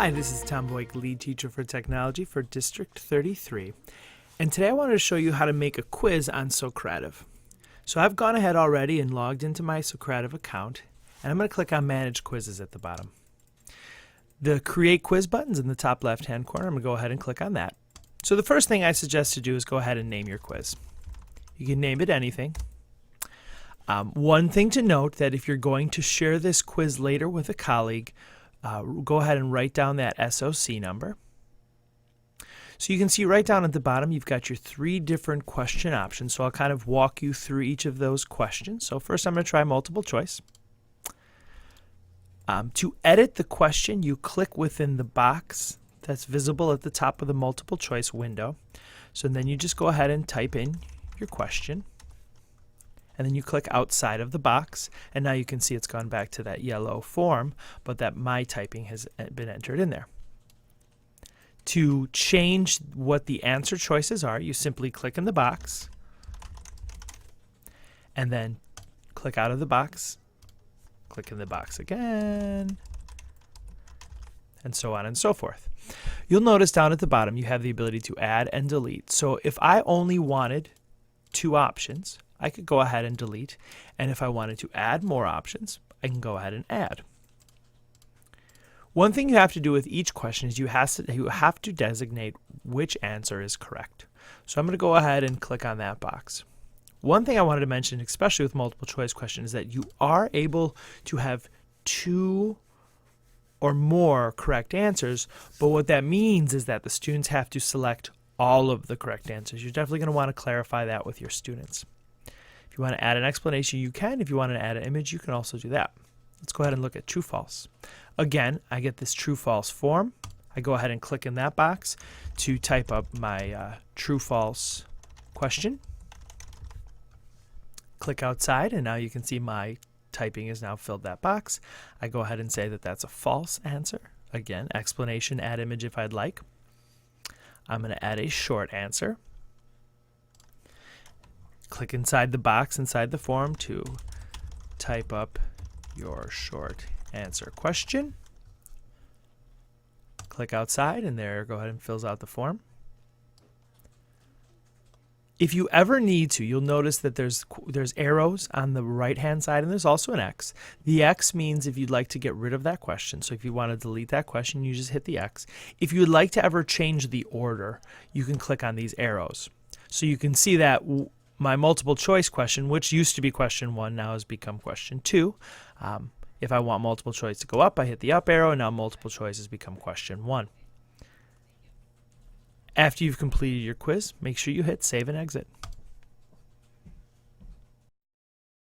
Hi, this is Tom Boyk, Lead Teacher for Technology for District 33. And today I wanted to show you how to make a quiz on Socrative. So I've gone ahead already and logged into my Socrative account, and I'm going to click on Manage Quizzes at the bottom. The Create Quiz button's in the top left-hand corner. I'm going to go ahead and click on that. So the first thing I suggest to do is go ahead and name your quiz. You can name it anything. One thing to note that if you're going to share this quiz later with a colleague, go ahead and write down that SOC number. So you can see right down at the bottom you've got your three different question options. So I'll kind of walk you through each of those questions. So first I'm going to try multiple choice. To edit the question, you click within the box that's visible at the top of the multiple choice window. So then you just go ahead and type in your question. And then you click outside of the box, and now you can see it's gone back to that yellow form, but that my typing has been entered in there. To change what the answer choices are, you simply click in the box, and then click out of the box, click in the box again, and so on and so forth. You'll notice down at the bottom you have the ability to add and delete. So if I only wanted two options, I could go ahead and delete, and if I wanted to add more options, I can go ahead and add. One thing you have to do with each question is you have to designate which answer is correct. So I'm going to go ahead and click on that box. One thing I wanted to mention, especially with multiple choice questions, is that you are able to have two or more correct answers, but what that means is that the students have to select all of the correct answers. You're definitely going to want to clarify that with your students. If you want to add an explanation, you can. If you want to add an image, you can also do that. Let's go ahead and look at true false. Again, I get this true false form. I go ahead and click in that box to type up my true false question. Click outside, and now you can see my typing has now filled that box. I go ahead and say that that's a false answer. Again, explanation, add image if I'd like. I'm going to add a short answer. Click inside the box inside the form to type up your short answer question. Click outside, and there, go ahead and fills out the form. If you ever need to, you'll notice that there's arrows on the right-hand side, and there's also an X. The X means if you'd like to get rid of that question. So if you want to delete that question, you just hit the X. If you would like to ever change the order, you can click on these arrows. So you can see that my multiple choice question, which used to be question 1, now has become question 2. If I want multiple choice to go up, I hit the up arrow, and now multiple choice has become question 1. After you've completed your quiz, make sure you hit save and exit.